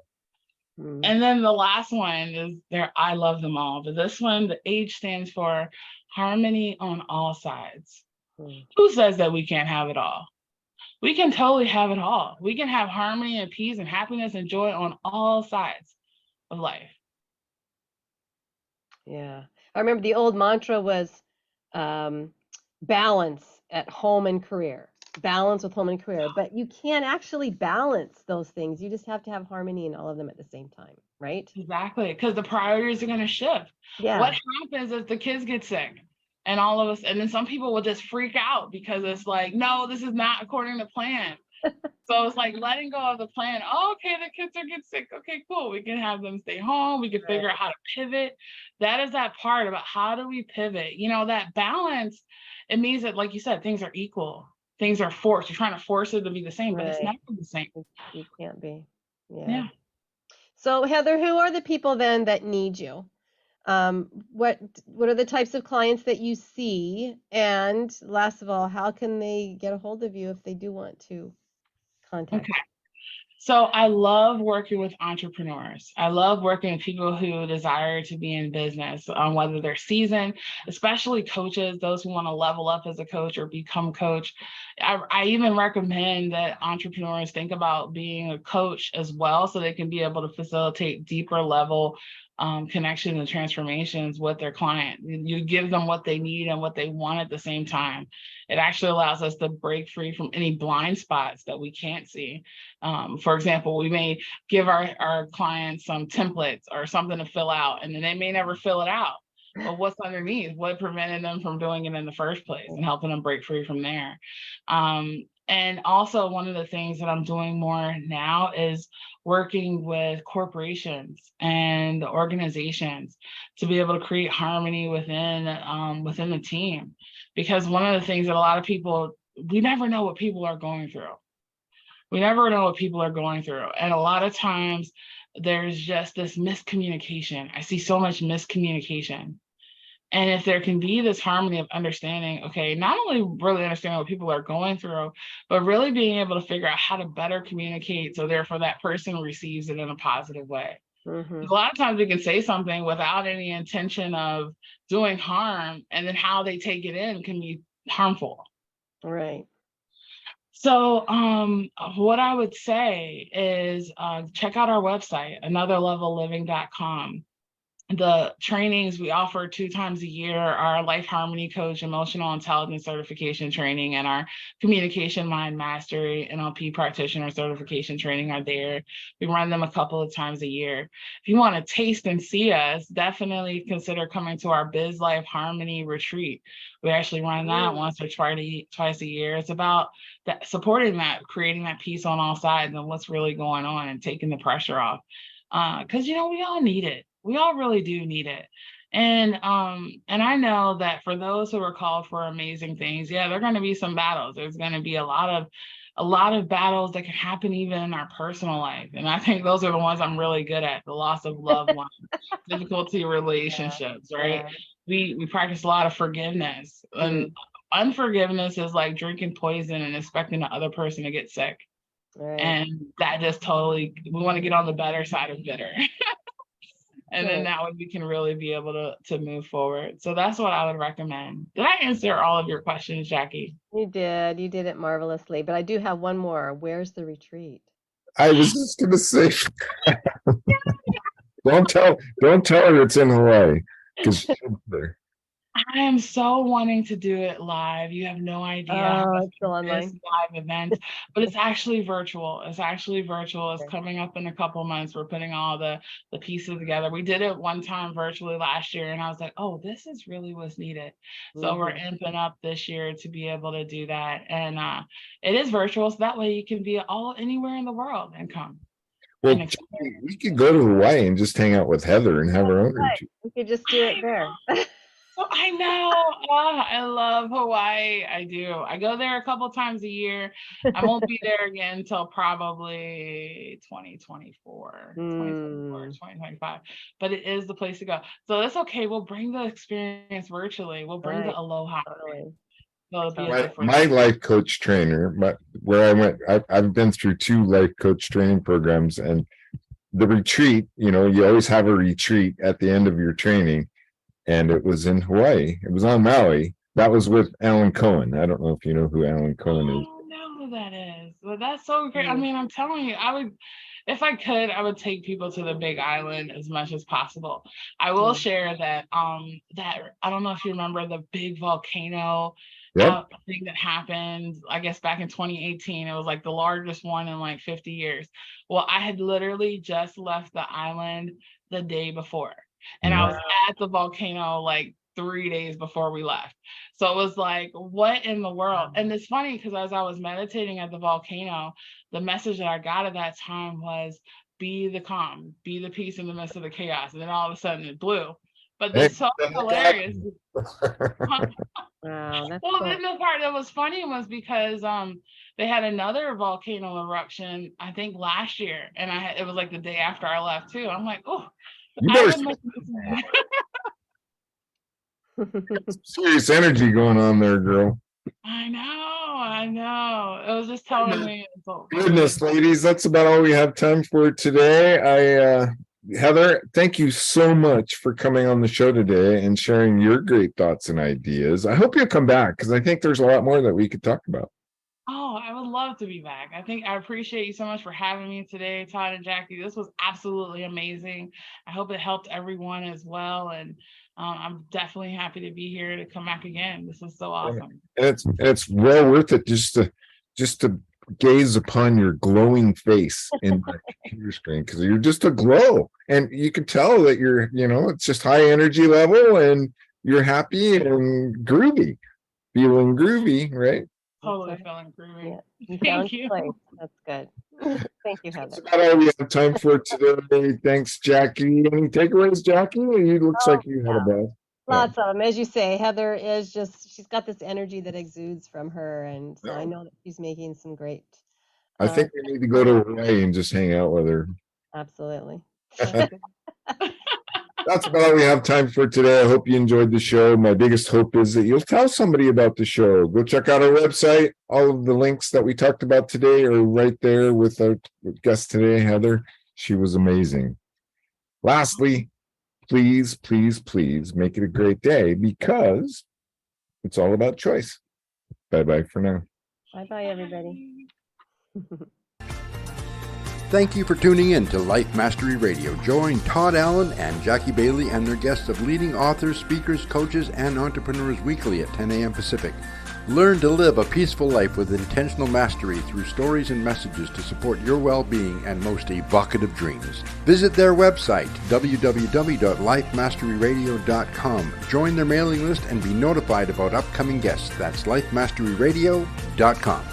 And then the last one is there. I love them all. But this one, the H stands for harmony on all sides. Who says that we can't have it all? We can totally have it all. We can have harmony and peace and happiness and joy on all sides of life. Yeah. I remember the old mantra was balance at home and career. Balance with home and career. But you can't actually balance those things. You just have to have harmony in all of them at the same time, right? Exactly. Because the priorities are going to shift. Yeah. What happens if the kids get sick? And all of us, and then some people will just freak out because it's like, no, this is not according to plan. So it's like letting go of the plan. Oh, okay, the kids are getting sick. Okay, cool. We can have them stay home. We can figure out how to pivot. That is that part about how do we pivot? That balance, it means that, like you said, things are equal. Things are forced. You're trying to force it to be the same, but it's never the same. You can't be. Yeah. So Heather, who are the people then that need you? What are the types of clients that you see? And last of all, how can they get a hold of you if they do want to contact you? So I love working with entrepreneurs. I love working with people who desire to be in business, whether they're seasoned, especially coaches, those who want to level up as a coach or become coach. I even recommend that entrepreneurs think about being a coach as well, so they can be able to facilitate deeper level connections and transformations with their client. You give them what they need and what they want at the same time. It actually allows us to break free from any blind spots that we can't see. For example, we may give our clients some templates or something to fill out, and then they may never fill it out. But what's underneath? What prevented them from doing it in the first place, and helping them break free from there. And also, one of the things that I'm doing more now is working with corporations and organizations to be able to create harmony within the team. Because one of the things that a lot of people, we never know what people are going through. We never know what people are going through. And a lot of times there's just this miscommunication. I see so much miscommunication. And if there can be this harmony of understanding, okay, not only really understanding what people are going through, but really being able to figure out how to better communicate, so therefore that person receives it in a positive way. Mm-hmm. A lot of times we can say something without any intention of doing harm, and then how they take it in can be harmful. Right. So what I would say is check out our website, anotherlevelliving.com. The trainings we offer 2 times a year, our Life Harmony Coach Emotional Intelligence Certification Training and our Communication Mind Mastery NLP Practitioner Certification Training are there. We run them a couple of times a year. If you want to taste and see us, definitely consider coming to our Biz Life Harmony Retreat. We actually run that once or twice a year. It's about that, supporting that, creating that peace on all sides and what's really going on and taking the pressure off. Because we all need it. We all really do need it. And I know that for those who are called for amazing things, there are going to be some battles. There's going to be a lot of battles that can happen even in our personal life. And I think those are the ones I'm really good at: the loss of loved ones, difficulty relationships, right? We practice a lot of forgiveness. And unforgiveness is like drinking poison and expecting the other person to get sick. Right. And that just totally, we want to get on the better side of bitter. And then that way we can really be able to move forward. So that's what I would recommend. Did I answer all of your questions, Jackie? You did. You did it marvelously. But I do have one more. Where's the retreat? I was just going to say, don't tell her it's in Hawaii, because she's there. I am so wanting to do it live. You have no idea how much still online. this live event, but it's actually virtual. It's coming up in a couple months. We're putting all the pieces together. We did it one time virtually last year, and I was like, oh, this is really what's needed. So we're amping up this year to be able to do that. And it is virtual, so that way you can be anywhere in the world and come. Well, we could go to Hawaii and just hang out with Heather and have our own retreat. We could just do it there. So I know. I love Hawaii. I do. I go there a couple times a year. I won't be there again until probably 2024, 2025. But it is the place to go. So that's okay. We'll bring the experience virtually. We'll bring the aloha. My life coach trainer, where I went, I've been through 2 life coach training programs, and the retreat, you always have a retreat at the end of your training. And it was in Hawaii. It was on Maui. That was with Alan Cohen. I don't know if you know who Alan Cohen is. I don't know who that is. But that's so great. I mean, I'm telling you, if I could, I would take people to the Big Island as much as possible. I will share that that I don't know if you remember the big volcano thing that happened, I guess back in 2018. It was like the largest one in like 50 years. Well, I had literally just left the island the day before. And I was at the volcano like 3 days before we left. So it was like, what in the world? And it's funny because as I was meditating at the volcano, the message that I got at that time was, be the calm, be the peace in the midst of the chaos. And then all of a sudden it blew. But it's so hilarious. Wow, that's cool. Then the part that was funny was because they had another volcano eruption, I think last year. And it was like the day after I left too. I'm like, oh. Serious energy going on there, girl. I know. It was just telling me. Goodness, ladies, that's about all we have time for today. Heather, thank you so much for coming on the show today and sharing your great thoughts and ideas. I hope you'll come back, because I think there's a lot more that we could talk about. Oh, I would love to be back. I appreciate you so much for having me today, Todd and Jackie. This was absolutely amazing. I hope it helped everyone as well. And I'm definitely happy to be here to come back again. This is so awesome. And it's well worth it just to gaze upon your glowing face in my computer screen, because you're just a glow, and you can tell that you're, it's just high energy level, and you're happy and groovy, feeling groovy, right? Totally feeling groovy. Yeah. Thank you. That's good. Thank you, Heather. That's about all we have time for today. Thanks, Jackie. Any takeaways, Jackie? You looks like you had a blast. Lots of them. As you say, Heather is she's got this energy that exudes from her. And so I know that she's making some great. I think we need to go to Hawaii and just hang out with her. Absolutely. That's about all we have time for today. I hope you enjoyed the show. My biggest hope is that you'll tell somebody about the show. Go check out our website. All of the links that we talked about today are right there with our guest today, Heather. She was amazing. Lastly, please, please, please make it a great day, because it's all about choice. Bye-bye for now. Bye-bye, everybody. Thank you for tuning in to Life Mastery Radio. Join Todd Allen and Jackie Bailey and their guests of leading authors, speakers, coaches, and entrepreneurs weekly at 10 a.m. Pacific. Learn to live a peaceful life with intentional mastery through stories and messages to support your well-being and most evocative dreams. Visit their website, www.lifemasteryradio.com. Join their mailing list and be notified about upcoming guests. That's lifemasteryradio.com.